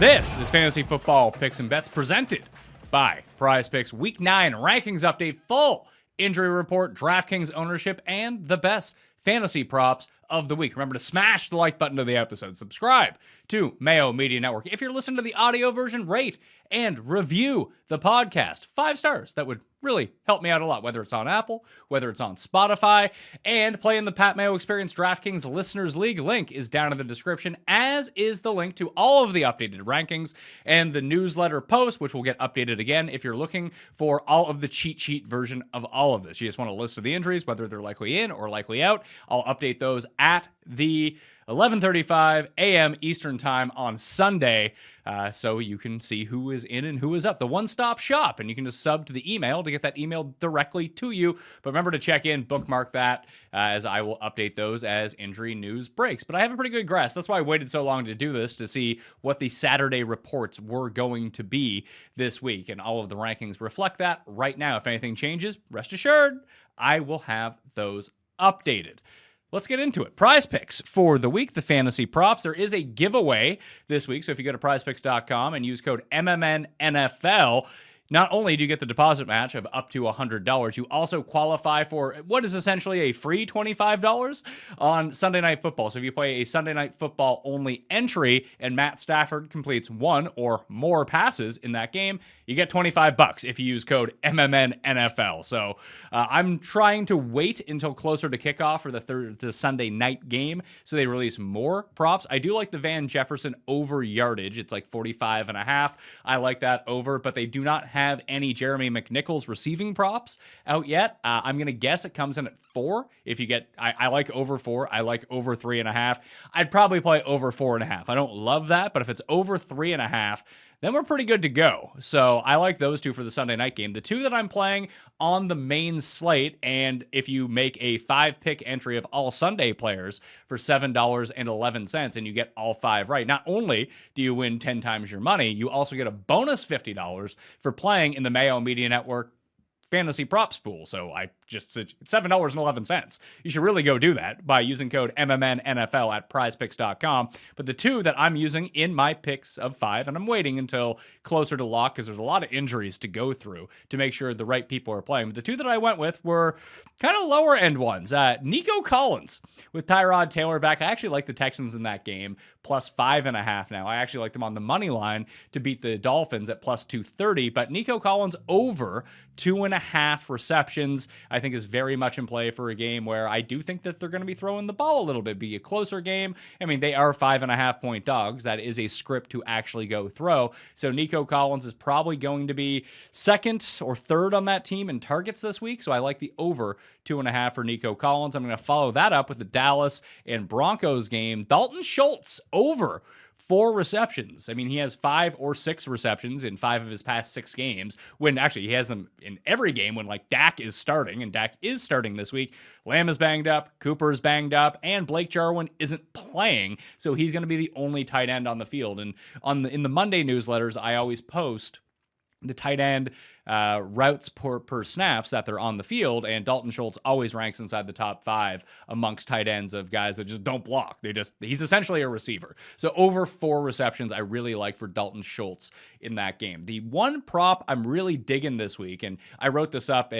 This is Fantasy Football Picks and Bets presented by Prize Picks. Week 9 rankings update, full injury report, DraftKings ownership, and the best fantasy props of the week. Remember to smash the like button to the episode. Subscribe to Mayo Media Network. If you're listening to the audio version, rate and review the podcast. 5 stars. That would really help me out a lot, whether it's on Apple, whether it's on Spotify, and play in the Pat Mayo Experience DraftKings Listeners League. Link is down in the description, as is the link to all of the updated rankings and the newsletter post, which will get updated again if you're looking for all of the cheat sheet version of all of this. You just want a list of the injuries, whether they're likely in or likely out. I'll update those at the 11:35 a.m. Eastern Time on Sunday, so you can see who is in and who is up. The one-stop shop, and you can just sub to the email to get that email directly to you. But remember to check in, bookmark that, as I will update those as injury news breaks. But I have a pretty good grasp. That's why I waited so long to do this, to see what the Saturday reports were going to be this week, and all of the rankings reflect that right now. If anything changes, rest assured, I will have those updated. Let's get into it. Prize Picks for the week, the fantasy props. There is a giveaway this week, so if you go to prizepicks.com and use code MMNNFL, not only do you get the deposit match of up to $100, you also qualify for what is essentially a free $25 on Sunday Night Football. So if you play a Sunday Night Football only entry and Matt Stafford completes 1 or more passes in that game, you get $25 if you use code MMNNFL. So I'm trying to wait until closer to kickoff for the Sunday night game so they release more props. I do like the Van Jefferson over yardage. It's like 45.5. I like that over, but they do not have any Jeremy McNichols receiving props out yet. I'm going to guess it comes in at 4. If you get, I like over 4. I like over 3.5. I'd probably play over 4.5. I don't love that, but if it's over 3.5, then we're pretty good to go. So I like those two for the Sunday night game. The two that I'm playing on the main slate, and if you make a 5-pick entry of all Sunday players for $7.11 and you get all 5 right, not only do you win 10 times your money, you also get a bonus $50 for playing in the Mayo Media Network fantasy props pool. So I just said $7.11. You should really go do that by using code MMNNFL at prizepicks.com. But the two that I'm using in my picks of 5, and I'm waiting until closer to lock because there's a lot of injuries to go through to make sure the right people are playing. But the two that I went with were kind of lower end ones. Nico Collins with Tyrod Taylor back. I actually like the Texans in that game, plus 5.5 now. I actually like them on the money line to beat the Dolphins at plus 230. But Nico Collins over 2.5 receptions, I think is very much in play for a game where I do think that they're going to be throwing the ball a little bit, be a closer game. I mean, they are 5.5-point dogs. That is a script to actually go throw. So Nico Collins is probably going to be second or third on that team in targets this week. So I like the over 2.5 for Nico Collins. I'm going to follow that up with the Dallas and Broncos game. Dalton Schultz over 4 receptions. I mean, he has 5 or 6 receptions in 5 of his past 6 games, when actually he has them in every game when like Dak is starting, and Dak is starting this week. Lamb is banged up, Cooper is banged up, and Blake Jarwin isn't playing, so he's going to be the only tight end on the field. And in the Monday newsletters, I always post the tight end routes per snaps that they're on the field, and Dalton Schultz always ranks inside the top 5 amongst tight ends of guys that just don't block. He's essentially a receiver. So over 4 receptions, I really like for Dalton Schultz in that game. The one prop I'm really digging this week, and I wrote this up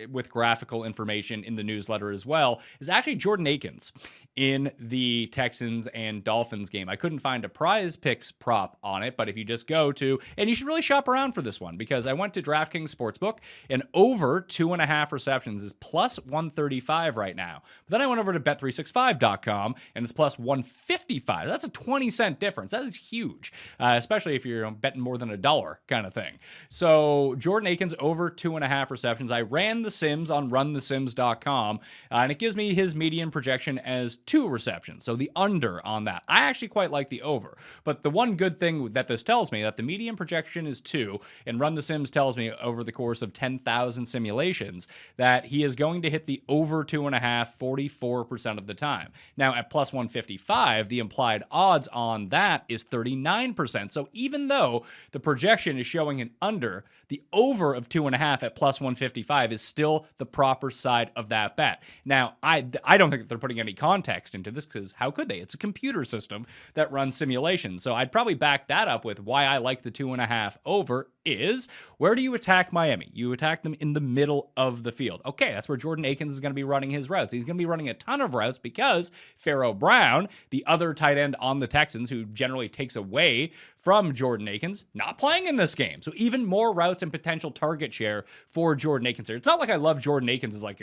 with graphical information in the newsletter as well, is actually Jordan Akins in the Texans and Dolphins game. I couldn't find a Prize Picks prop on it, but if you just go to, and you should really shop around for this one, because I went to DraftKings Sportsbook, and over 2.5 receptions is plus 135 right now. But then I went over to bet365.com, and it's plus 155. That's a 20-cent difference. That is huge, especially if you're betting more than $1 kind of thing. So Jordan Akins over 2.5 receptions. I ran the Sims on runthesims.com, and it gives me his median projection as 2 receptions. So the under on that. I actually quite like the over. But the one good thing that this tells me, that the median projection is 2, and Run the Sims tells me over the course of 10,000 simulations that he is going to hit the over 2.5 44% of the time. Now, at plus 155, the implied odds on that is 39%. So even though the projection is showing an under, the over of 2.5 at plus 155 is still the proper side of that bet. Now, I don't think that they're putting any context into this, because how could they? It's a computer system that runs simulations. So I'd probably back that up with why I like the 2.5 over is, where do you attack Miami? You attack them in the middle of the field. Okay, that's where Jordan Akins is going to be running his routes. He's going to be running a ton of routes because Pharaoh Brown, the other tight end on the Texans, who generally takes away from Jordan Akins, not playing in this game. So even more routes and potential target share for Jordan Akins here. It's not like I love Jordan Akins as like,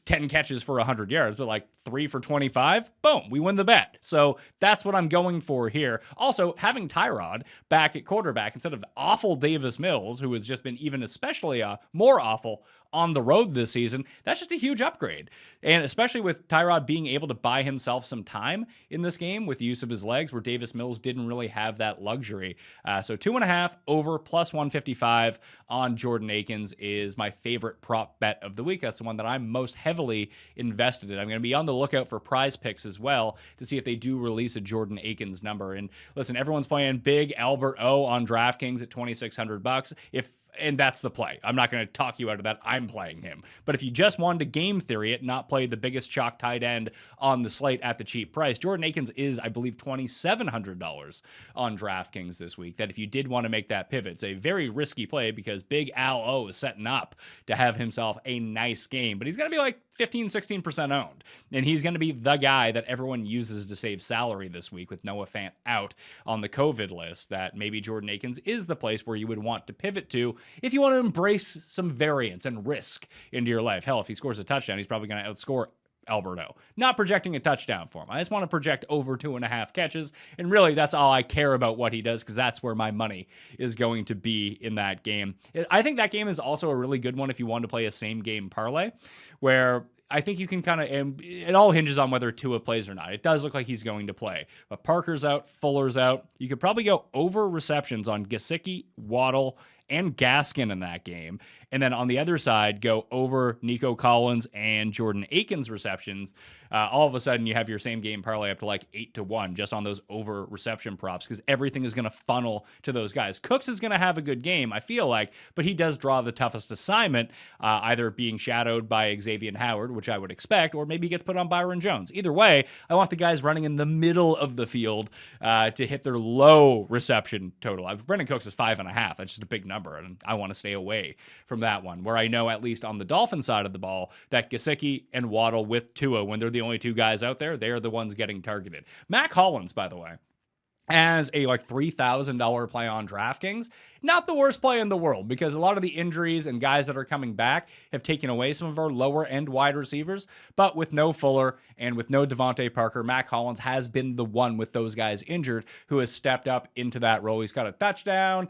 10 catches for 100 yards, but like 3 for 25, boom, we win the bet. So that's what I'm going for here. Also, having Tyrod back at quarterback instead of the awful Davis Mills, who has just been even especially more awful on the road this season, that's just a huge upgrade. And especially with Tyrod being able to buy himself some time in this game with the use of his legs, where Davis Mills didn't really have that luxury. So 2.5 over plus 155 on Jordan Akins is my favorite prop bet of the week. That's the one that I'm most heavily invested in. I'm going to be on the lookout for Prize Picks as well to see if they do release a Jordan Akins number. And listen, everyone's playing big Albert O on DraftKings at $2,600. And that's the play. I'm not going to talk you out of that. I'm playing him. But if you just wanted to game theory it, not play the biggest chalk tight end on the slate at the cheap price, Jordan Akins is, I believe, $2,700 on DraftKings this week. That if you did want to make that pivot, it's a very risky play because Big Al O is setting up to have himself a nice game. But he's going to be like 15, 16% owned. And he's going to be the guy that everyone uses to save salary this week with Noah Fant out on the COVID list, that maybe Jordan Akins is the place where you would want to pivot to if you want to embrace some variance and risk into your life. Hell, if he scores a touchdown, he's probably going to outscore Alberto. Not projecting a touchdown for him. I just want to project over 2.5 catches. And really, that's all I care about what he does, because that's where my money is going to be in that game. I think that game is also a really good one if you want to play a same game parlay, where I think you can kind of, it all hinges on whether Tua plays or not. It does look like he's going to play. But Parker's out, Fuller's out. You could probably go over receptions on Gesicki, Waddle, and Gaskin in that game. And then on the other side, go over Nico Collins and Jordan Akins receptions. All of a sudden, you have your same game parlay up to like 8-1 just on those over reception props, because everything is going to funnel to those guys. Cooks is going to have a good game, I feel like, but he does draw the toughest assignment, either being shadowed by Xavier Howard, which I would expect, or maybe he gets put on Byron Jones. Either way, I want the guys running in the middle of the field to hit their low reception total. Brandon Cooks is 5.5. That's just a big number, and I want to stay away from that one, where I know, at least on the Dolphin side of the ball, that Gesicki and Waddle with Tua, when they're the only two guys out there, they're the ones getting targeted. Mac Hollins, by the way, as a like $3,000 play on DraftKings, not the worst play in the world, because a lot of the injuries and guys that are coming back have taken away some of our lower end wide receivers. But with no Fuller and with no Devontae Parker, Mac Hollins has been the one, with those guys injured, who has stepped up into that role. He's got a touchdown.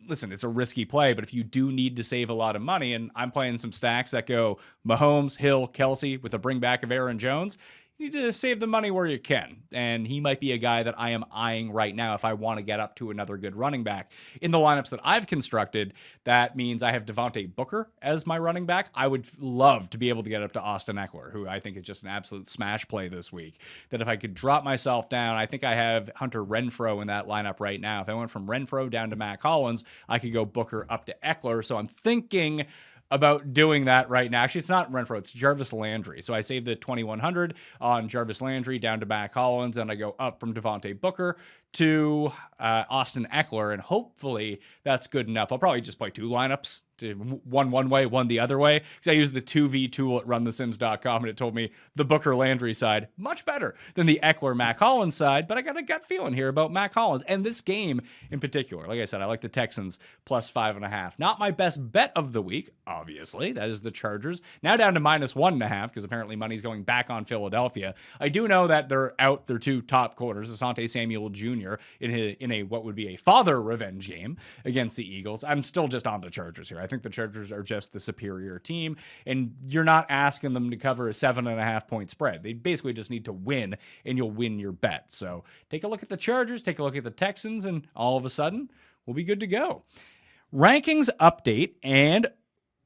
Listen, it's a risky play, but if you do need to save a lot of money, and I'm playing some stacks that go Mahomes, Hill, Kelsey with a bring back of Aaron Jones, you need to save the money where you can. And he might be a guy that I am eyeing right now if I want to get up to another good running back. In the lineups that I've constructed, that means I have Devontae Booker as my running back. I would love to be able to get up to Austin Eckler, who I think is just an absolute smash play this week. That if I could drop myself down, I think I have Hunter Renfrow in that lineup right now. If I went from Renfrow down to Mac Hollins, I could go Booker up to Eckler. So I'm thinking about doing that right now. Actually, it's not Renfrow, it's Jarvis Landry. So I save the 2,100 on Jarvis Landry down to Mac Hollins, and I go up from Devontae Booker to Austin Eckler, and hopefully that's good enough. I'll probably just play two lineups, one way, one the other way, because I use the 2V tool at runthesims.com, and it told me the Booker Landry side much better than the Eckler Mac Hollins side, but I got a gut feeling here about Mac Hollins and this game in particular. Like I said, I like the Texans plus 5.5. Not my best bet of the week, obviously. That is the Chargers. Now down to minus 1.5, because apparently money's going back on Philadelphia. I do know that they're out their two top corners, Asante Samuel Jr., in a what would be a father revenge game against the Eagles. I'm still just on the Chargers here. I think the Chargers are just the superior team, and you're not asking them to cover a 7.5 point spread. They basically just need to win, and you'll win your bet. So take a look at the Chargers, take a look at the Texans, and all of a sudden, we'll be good to go. Rankings update and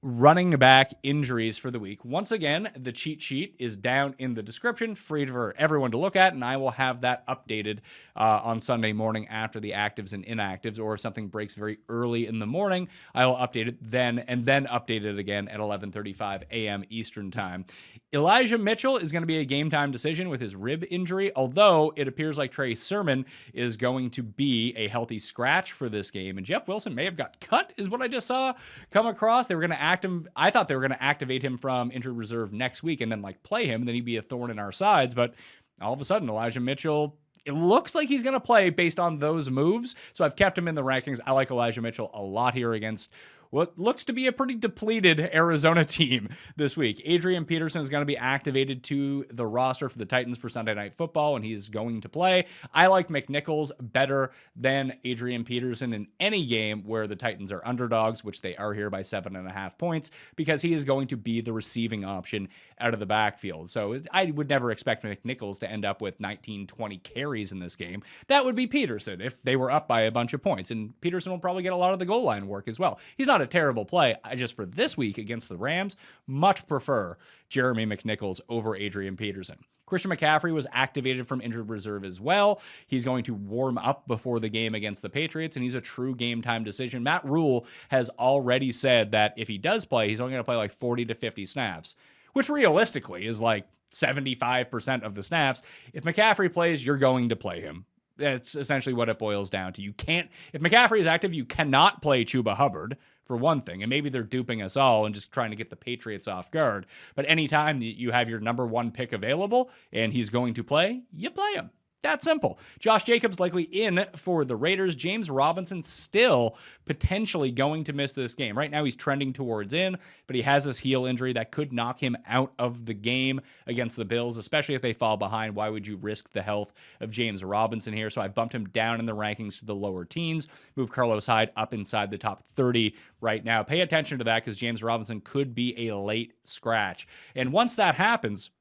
running back injuries for the week. Once again, the cheat sheet is down in the description, free for everyone to look at, and I will have that updated on Sunday morning after the actives and inactives, or if something breaks very early in the morning, I will update it then, and then update it again at 11:35 a.m. Eastern Time. Elijah Mitchell is going to be a game time decision with his rib injury, although it appears like Trey Sermon is going to be a healthy scratch for this game, and Jeff Wilson may have got cut, is what I just saw come across. They were going to I thought they were going to activate him from injured reserve next week and then play him, and then he'd be a thorn in our sides. But all of a sudden, Elijah Mitchell, it looks like he's going to play based on those moves. So I've kept him in the rankings. I like Elijah Mitchell a lot here against what looks to be a pretty depleted Arizona team this week. Adrian Peterson is going to be activated to the roster for the Titans for Sunday Night Football, and he's going to play. I like McNichols better than Adrian Peterson in any game where the Titans are underdogs, which they are here by 7.5 points, because he is going to be the receiving option out of the backfield. So I would never expect McNichols to end up with 19, 20 carries in this game. That would be Peterson if they were up by a bunch of points, and Peterson will probably get a lot of the goal line work as well. He's not a terrible play. I just, for this week against the Rams, much prefer Jeremy McNichols over Adrian Peterson. Christian McCaffrey was activated from injured reserve as well. He's going to warm up before the game against the Patriots, and he's a true game time decision. Matt Rule has already said that if he does play, he's only going to play 40 to 50 snaps, which realistically is 75% of the snaps. If McCaffrey plays, you're going to play him. That's essentially what it boils down to. You can't, if McCaffrey is active, you cannot play Chuba Hubbard, for one thing, and maybe they're duping us all and just trying to get the Patriots off guard. But anytime you have your number one pick available and he's going to play, you play him. That simple. Josh Jacobs likely in for the Raiders. James Robinson still potentially going to miss this game. Right now he's trending towards in, but he has this heel injury that could knock him out of the game against the Bills, especially if they fall behind. Why would you risk the health of James Robinson here? So I bumped him down in the rankings to the lower teens, moved Carlos Hyde up inside the top 30 right now. Pay attention to that because James Robinson could be a late scratch. And once that happens,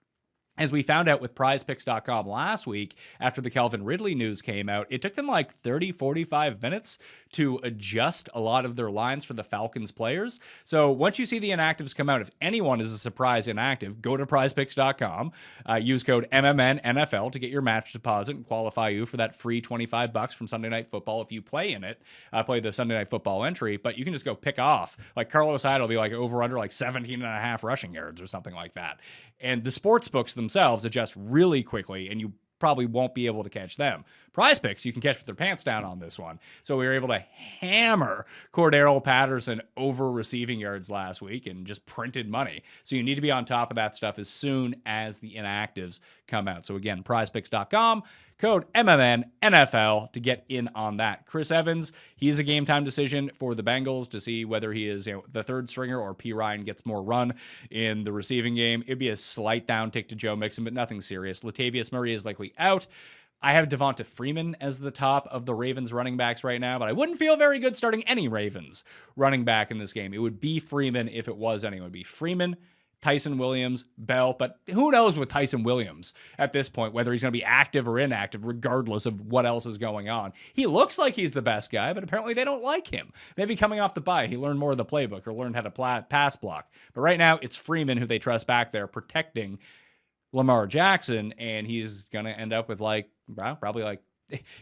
as we found out with prizepicks.com last week, after the Calvin Ridley news came out, it took them 30, 45 minutes to adjust a lot of their lines for the Falcons players. So once you see the inactives come out, if anyone is a surprise inactive, go to prizepicks.com, use code MMNNFL to get your match deposit and qualify you for that free $25 from Sunday Night Football if you play in it, play the Sunday Night Football entry. But you can just go pick off. Carlos Hyde will be over under 17.5 rushing yards or something like that. And the sports books themselves adjust really quickly, and you probably won't be able to catch them. Prize Picks, you can catch with their pants down on this one. So we were able to hammer Cordero Patterson over receiving yards last week and just printed money. So you need to be on top of that stuff as soon as the inactives come out. So again, prizepicks.com, code MMNNFL to get in on that. Chris Evans, he's a game time decision for the Bengals to see whether he is the third stringer or P. Ryan gets more run in the receiving game. It'd be a slight downtick to Joe Mixon, but nothing serious. Latavius Murray is likely out. I have Devonta Freeman as the top of the Ravens running backs right now, but I wouldn't feel very good starting any Ravens running back in this game. It would be Freeman if it was anyone. It would be Freeman, Tyson Williams, Bell, but who knows with Tyson Williams at this point, whether he's going to be active or inactive, regardless of what else is going on. He looks like he's the best guy, but apparently they don't like him. Maybe coming off the bye, he learned more of the playbook or learned how to pass block. But right now, it's Freeman who they trust back there protecting Lamar Jackson, and he's going to end up with probably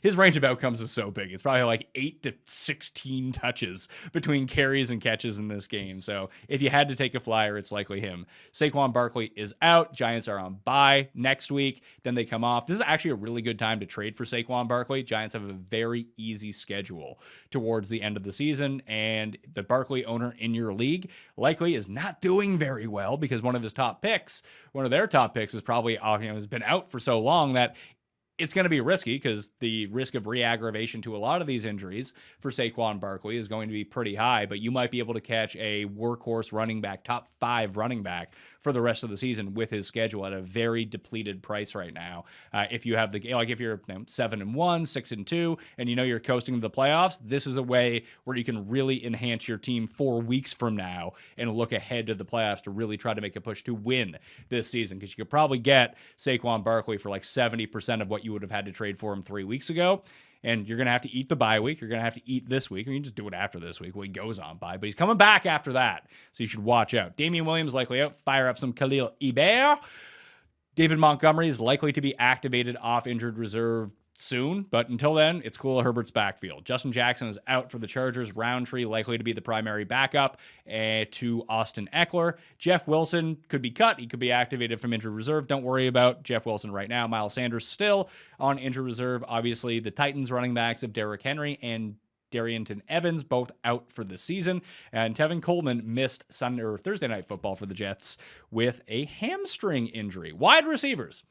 his range of outcomes is so big. It's probably 8 to 16 touches between carries and catches in this game. So if you had to take a flyer, it's likely him. Saquon Barkley is out. Giants are on bye next week. Then they come off. This is actually a really good time to trade for Saquon Barkley. Giants have a very easy schedule towards the end of the season. And the Barkley owner in your league likely is not doing very well because one of their top picks is probably has been out for so long that it's going to be risky because the risk of re-aggravation to a lot of these injuries for Saquon Barkley is going to be pretty high, but you might be able to catch a workhorse running back, top 5 running back for the rest of the season with his schedule at a very depleted price right now. If you have if you're 7-1, 6-2, and you're coasting to the playoffs, this is a way where you can really enhance your team 4 weeks from now and look ahead to the playoffs to really try to make a push to win this season, because you could probably get Saquon Barkley for 70% of what you would have had to trade for him 3 weeks ago. and you're going to have to eat the bye week. You're going to have to eat this week, or you can just do it after this week when he goes on bye. But he's coming back after that, so you should watch out. Damian Williams likely out. Fire up some Khalil Hebert. David Montgomery is likely to be activated off injured reserve soon, but until then, it's Khalil Herbert's backfield. Justin Jackson is out for the Chargers. Roundtree likely to be the primary backup to Austin Eckler. Jeff Wilson could be cut. He could be activated from injured reserve. Don't worry about Jeff Wilson right now. Miles Sanders still on injured reserve. Obviously, the Titans running backs of Derrick Henry and Darrynton Evans both out for the season, and Tevin Coleman missed Sunday or Thursday Night Football for the Jets with a hamstring injury. Wide receivers.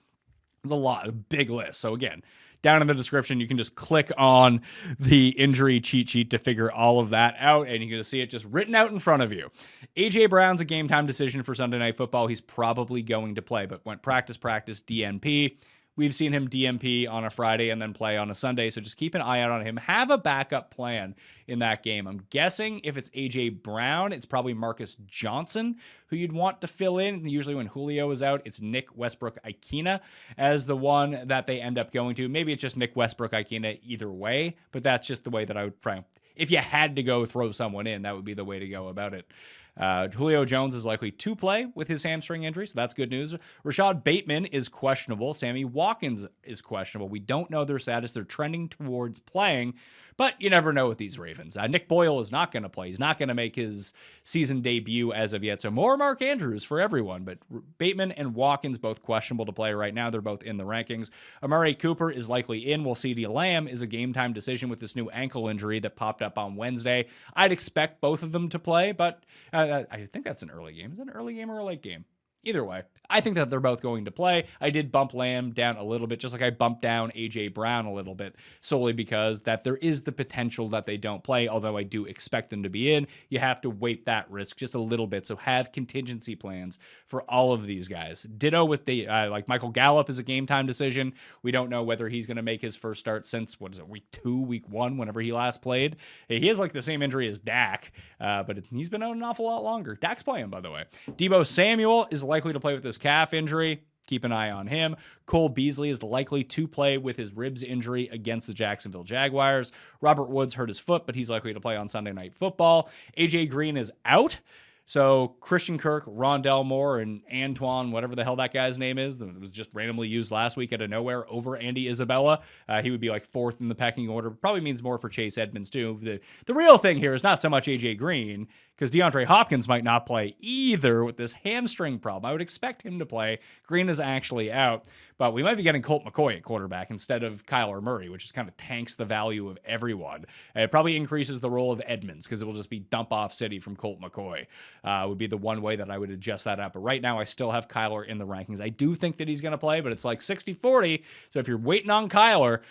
There's a big list. So again, down in the description, you can just click on the injury cheat sheet to figure all of that out, and you're going to see it just written out in front of you. A.J. Brown's a game-time decision for Sunday Night Football. He's probably going to play, but went practice, DNP. We've seen him DNP on a Friday and then play on a Sunday, so just keep an eye out on him. Have a backup plan in that game. I'm guessing if it's A.J. Brown, it's probably Marcus Johnson who you'd want to fill in. Usually when Julio is out, it's Nick Westbrook-Ikhine as the one that they end up going to. Maybe it's just Nick Westbrook-Ikhine either way, but that's just the way that I would try. If you had to go throw someone in, that would be the way to go about it. Julio Jones is likely to play with his hamstring injury, so that's good news. Rashad Bateman is questionable. Sammy Watkins is questionable. We don't know their status. They're trending towards playing, but you never know with these Ravens. Nick Boyle is not going to play. He's not going to make his season debut as of yet, so more Mark Andrews for everyone, but Bateman and Watkins both questionable to play right now. They're both in the rankings. Amari Cooper is likely in, while CeeDee Lamb is a game-time decision with this new ankle injury that popped up on Wednesday. I'd expect both of them to play, but I think that's an early game. Is it an early game or a late game? Either way, I think that they're both going to play. I did bump Lamb down a little bit, just like I bumped down A.J. Brown a little bit, solely because that there is the potential that they don't play, although I do expect them to be in. You have to weight that risk just a little bit, so have contingency plans for all of these guys. Ditto with the, like Michael Gallup is a game-time decision. We don't know whether he's going to make his first start since, week 2, week 1, whenever he last played. He has like the same injury as Dak, but he's been out an awful lot longer. Dak's playing, by the way. Deebo Samuel is likely to play with this calf injury. Keep an eye on him. Cole Beasley is likely to play with his ribs injury against the Jacksonville Jaguars. Robert Woods hurt his foot, but he's likely to play on Sunday Night Football. AJ Green is out. So Christian Kirk, Rondell Moore, and Antoine, whatever the hell that guy's name is, that was just randomly used last week out of nowhere over Andy Isabella. He would be like 4th in the pecking order. Probably means more for Chase Edmonds too. The real thing here is not so much AJ Green, because DeAndre Hopkins might not play either with this hamstring problem. I would expect him to play. Green is actually out, but we might be getting Colt McCoy at quarterback instead of Kyler Murray, which just kind of tanks the value of everyone. It probably increases the role of Edmonds because it will just be dump off city from Colt McCoy. Would be the one way that I would adjust that up. But right now, I still have Kyler in the rankings. I do think that he's going to play, but it's like 60-40. So if you're waiting on Kyler,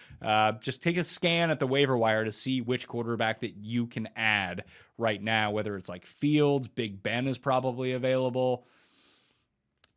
just take a scan at the waiver wire to see which quarterback that you can add right now, whether it's like Fields, Big Ben is probably available.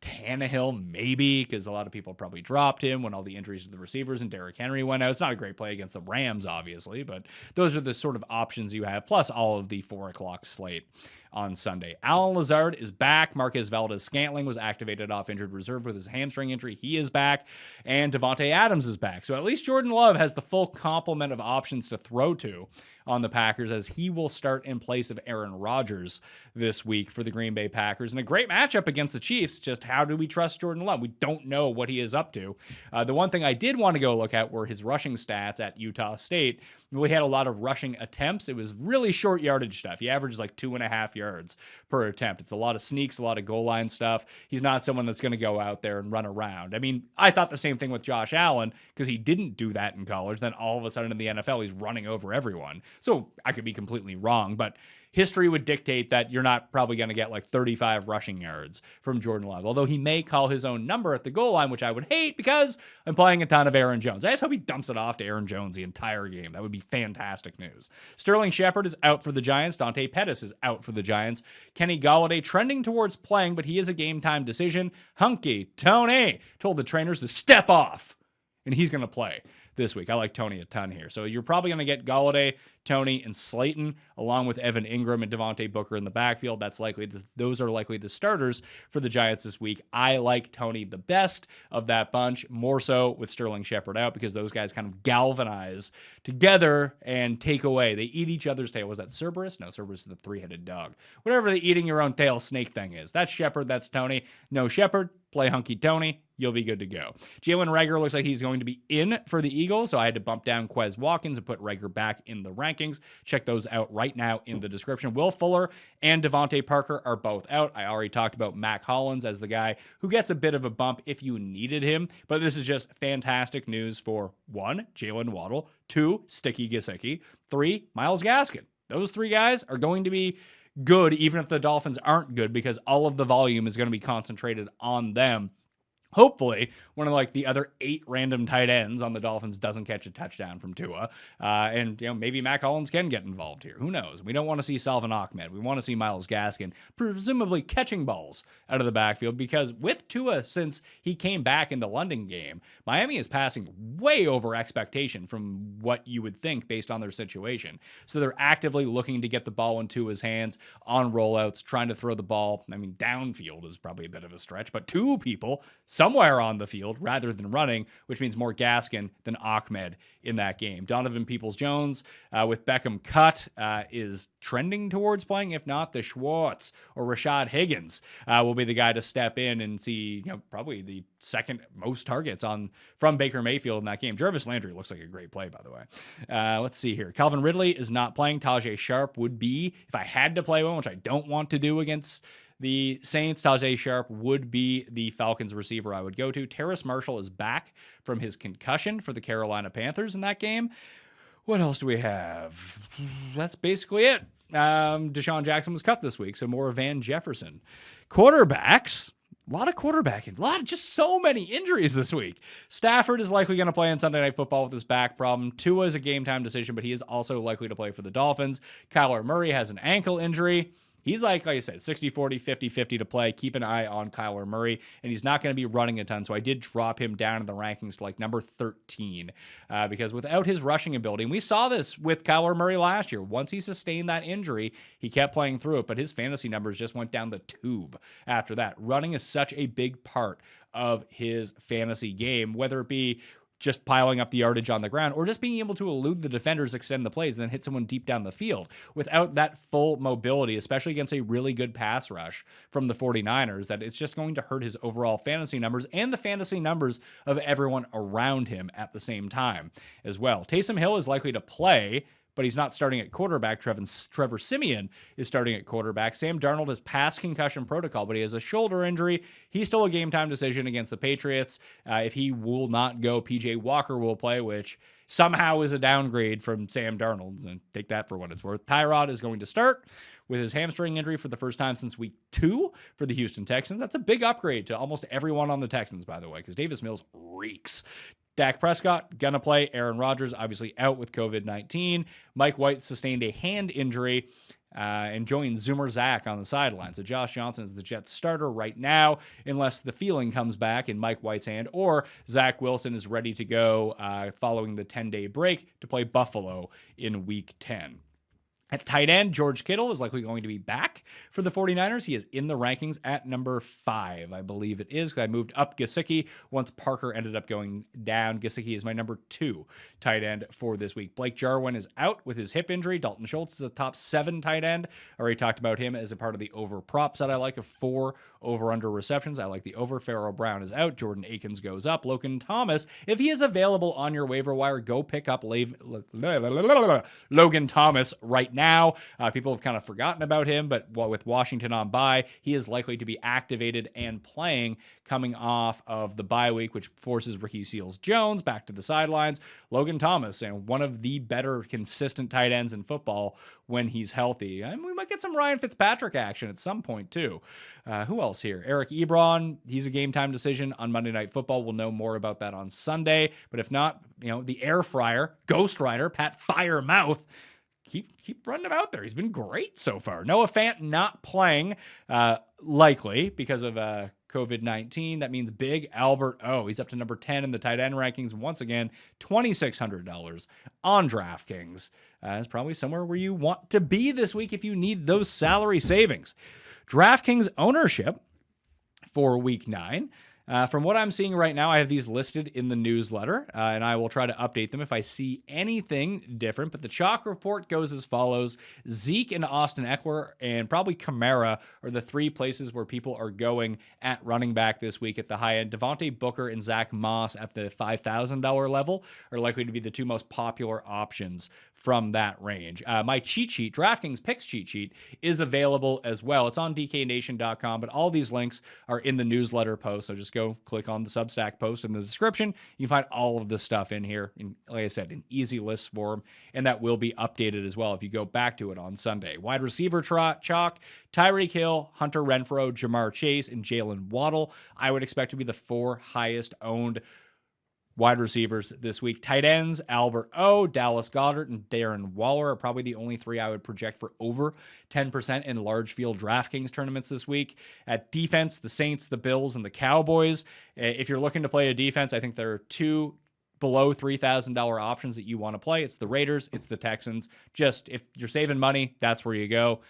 Tannehill, maybe, because a lot of people probably dropped him when all the injuries to the receivers and Derrick Henry went out. It's not a great play against the Rams, obviously, but those are the sort of options you have, plus all of the 4 o'clock slate on Sunday. Alan Lazard is back. Marquez Valdez-Scantling was activated off injured reserve with his hamstring injury. He is back, and Devontae Adams is back. So at least Jordan Love has the full complement of options to throw to on the Packers, as he will start in place of Aaron Rodgers this week for the Green Bay Packers. And a great matchup against the Chiefs. Just how do we trust Jordan Love? We don't know what he is up to. The one thing I did want to go look at were his rushing stats at Utah State. We had a lot of rushing attempts. It was really short yardage stuff. He averaged like 2.5 yards per attempt. It's a lot of sneaks, a lot of goal line stuff. He's not someone that's going to go out there and run around. I mean, I thought the same thing with Josh Allen because he didn't do that in college. Then all of a sudden in the NFL, he's running over everyone. So I could be completely wrong, but history would dictate that you're not probably going to get like 35 rushing yards from Jordan Love, although he may call his own number at the goal line, which I would hate because I'm playing a ton of Aaron Jones. I just hope he dumps it off to Aaron Jones the entire game. That would be fantastic news. Sterling Shepard is out for the Giants. Dante Pettis is out for the Giants. Kenny Golladay trending towards playing, but he is a game-time decision. Hunky Tony told the trainers to step off, and he's going to play. this week. I like Toney a ton here. So you're probably going to get Galladay, Toney, and Slayton, along with Evan Ingram and Devontae Booker in the backfield. Those are likely the starters for the Giants this week. I like Toney the best of that bunch, more so with Sterling Shepard out, because those guys kind of galvanize together and take away. They eat each other's tail. Was that Cerberus? No, Cerberus is the three-headed dog. Whatever the eating your own tail snake thing is. That's Shepard, that's Toney. No Shepard, play hunky Toney. You'll be good to go. Jalen Reagor looks like he's going to be in for the Eagles, so I had to bump down Quez Watkins and put Reagor back in the rankings. Check those out right now in the description. Will Fuller and Devontae Parker are both out. I already talked about Mac Hollins as the guy who gets a bit of a bump if you needed him, but this is just fantastic news for 1, Jalen Waddle, 2, Sticky Gesicki, 3, Myles Gaskin. Those 3 guys are going to be good even if the Dolphins aren't good, because all of the volume is going to be concentrated on them. Hopefully, one of like the other 8 random tight ends on the Dolphins doesn't catch a touchdown from Tua. And maybe Mac Hollins can get involved here. Who knows? We don't want to see Salvon Ahmed. We want to see Myles Gaskin presumably catching balls out of the backfield, because with Tua, since he came back in the London game, Miami is passing way over expectation from what you would think based on their situation. So they're actively looking to get the ball in Tua's hands on rollouts, trying to throw the ball. I mean, downfield is probably a bit of a stretch, but 2 people somewhere on the field rather than running, which means more Gaskin than Ahmed in that game. Donovan Peoples-Jones with Beckham cut is trending towards playing. If not, the Schwartz or Rashad Higgins will be the guy to step in and see probably the second most targets from Baker Mayfield in that game. Jarvis Landry looks like a great play, by the way. Let's see here. Calvin Ridley is not playing. Tajay Sharp would be, if I had to play one, which I don't want to do against the Saints. Tajay Sharp would be the Falcons receiver I would go to. Terrace Marshall is back from his concussion for the Carolina Panthers in that game. What else do we have? That's basically it. Deshaun Jackson was cut this week, so more Van Jefferson. Quarterbacks. A lot of quarterbacking. Just so many injuries this week. Stafford is likely going to play on Sunday Night Football with his back problem. Tua is a game-time decision, but he is also likely to play for the Dolphins. Kyler Murray has an ankle injury. He's like I said, 60-40, 50-50 to play. Keep an eye on Kyler Murray, and he's not going to be running a ton, so I did drop him down in the rankings to like number 13 because without his rushing ability, and we saw this with Kyler Murray last year, once he sustained that injury, he kept playing through it, but his fantasy numbers just went down the tube after that. Running is such a big part of his fantasy game, whether it be just piling up the yardage on the ground or just being able to elude the defenders, extend the plays, and then hit someone deep down the field. Without that full mobility, especially against a really good pass rush from the 49ers, that it's just going to hurt his overall fantasy numbers and the fantasy numbers of everyone around him at the same time as well. Taysom Hill is likely to play, but he's not starting at quarterback. Trevor Siemian is starting at quarterback. Sam Darnold has passed concussion protocol, but he has a shoulder injury. He's still a game-time decision against the Patriots. If he will not go, P.J. Walker will play, which somehow is a downgrade from Sam Darnold. And take that for what it's worth. Tyrod is going to start with his hamstring injury for the first time since week 2 for the Houston Texans. That's a big upgrade to almost everyone on the Texans, by the way, because Davis Mills reeks. Dak Prescott, gonna play. Aaron Rodgers, obviously out with COVID-19. Mike White sustained a hand injury and joined Zoomer Zach on the sideline. So Josh Johnson is the Jets starter right now, unless the feeling comes back in Mike White's hand, or Zach Wilson is ready to go following the 10-day break to play Buffalo in week 10. At tight end, George Kittle is likely going to be back for the 49ers. He is in the rankings at number 5, I believe it is, because I moved up Gesicki once Parker ended up going down. Gesicki is my number 2 tight end for this week. Blake Jarwin is out with his hip injury. Dalton Schultz is a top 7 tight end. I already talked about him as a part of the over props that I like of 4 over-under receptions. I like the over. Pharaoh Brown is out. Jordan Akins goes up. Logan Thomas, if he is available on your waiver wire, go pick up Logan Thomas right now. People have kind of forgotten about him, but with Washington on bye, he is likely to be activated and playing coming off of the bye week, which forces Ricky Seals-Jones back to the sidelines. Logan Thomas, one of the better consistent tight ends in football when he's healthy. And we might get some Ryan Fitzpatrick action at some point too. Who else here? Eric Ebron, he's a game time decision on Monday Night Football. We'll know more about that on Sunday. But if not, the air fryer, Ghost Rider, Pat Firemouth, keep running him out there. He's been great so far. Noah Fant not playing, likely because of COVID-19. That means big Albert O. He's up to number 10 in the tight end rankings. Once again, $2,600 on DraftKings. It's probably somewhere where you want to be this week if you need those salary savings. DraftKings ownership for week 9. From what I'm seeing right now, I have these listed in the newsletter, and I will try to update them if I see anything different. But the chalk report goes as follows. Zeke and Austin Eckler and probably Kamara are the 3 places where people are going at running back this week at the high end. Devontae Booker and Zach Moss at the $5,000 level are likely to be the 2 most popular options from that range. My cheat sheet, DraftKings picks cheat sheet, is available as well. It's on dknation.com, but all these links are in the newsletter post. So just go click on the Substack post in the description. You can find all of this stuff in here, in, like I said, in easy list form, and that will be updated as well if you go back to it on Sunday. Wide receiver chalk, Tyreek Hill, Hunter Renfrow, Jamar Chase, and Jalen Waddle, I would expect to be the 4 highest owned wide receivers this week. Tight ends, Albert O, Dallas Goedert, and Darren Waller are probably the only 3 I would project for over 10% in large field DraftKings tournaments this week. At defense, the Saints, the Bills, and the Cowboys. If you're looking to play a defense, I think there are 2 below $3,000 options that you want to play. It's the Raiders, it's the Texans. Just if you're saving money, that's where you go.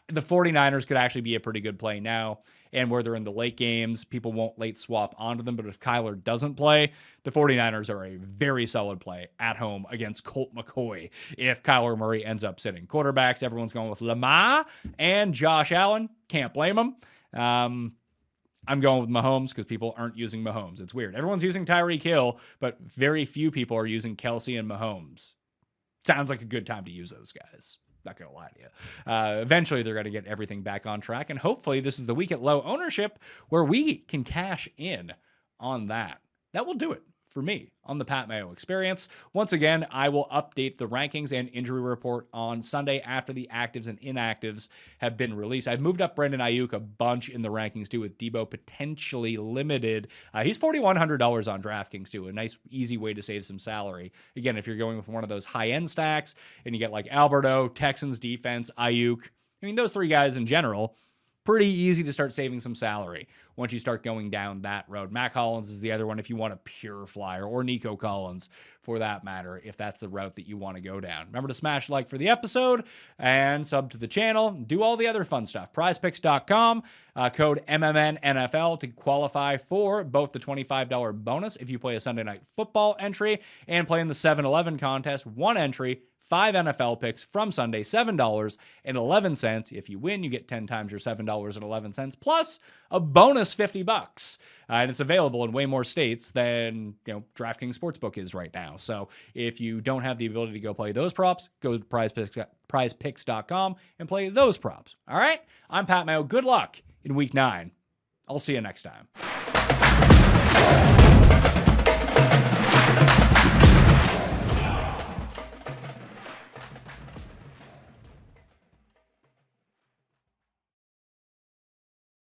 The 49ers could actually be a pretty good play now, and where they're in the late games, people won't late swap onto them, but if Kyler doesn't play, the 49ers are a very solid play at home against Colt McCoy if Kyler Murray ends up sitting. Quarterbacks, everyone's going with Lamar and Josh Allen. Can't blame them. I'm going with Mahomes because people aren't using Mahomes. It's weird. Everyone's using Tyreek Hill, but very few people are using Kelsey and Mahomes. Sounds like a good time to use those guys. Not going to lie to you. Eventually, they're going to get everything back on track, and hopefully this is the week at low ownership where we can cash in on that. That will do it for me on the Pat Mayo Experience. Once again, I will update the rankings and injury report on Sunday after the actives and inactives have been released. I've moved up Brandon Ayuk a bunch in the rankings too, with Debo potentially limited. He's $4,100 on DraftKings too, a nice, easy way to save some salary. Again, if you're going with one of those high-end stacks and you get like Alberto, Texans defense, Ayuk, I mean, those 3 guys in general, pretty easy to start saving some salary once you start going down that road. Mac Hollins is the other one if you want a pure flyer, or Nico Collins for that matter, if that's the route that you want to go down. Remember to smash like for the episode and sub to the channel. Do all the other fun stuff. PrizePicks.com, code MMNNFL to qualify for both the $25 bonus if you play a Sunday Night Football entry and play in the 7-Eleven contest. 1 entry, 5 NFL picks from Sunday, $7.11. If you win, you get 10 times your $7.11 plus a bonus $50. And it's available in way more states than, DraftKings Sportsbook is right now. So if you don't have the ability to go play those props, go to prizepicks.com and play those props. All right? I'm Pat Mayo. Good luck in week 9. I'll see you next time.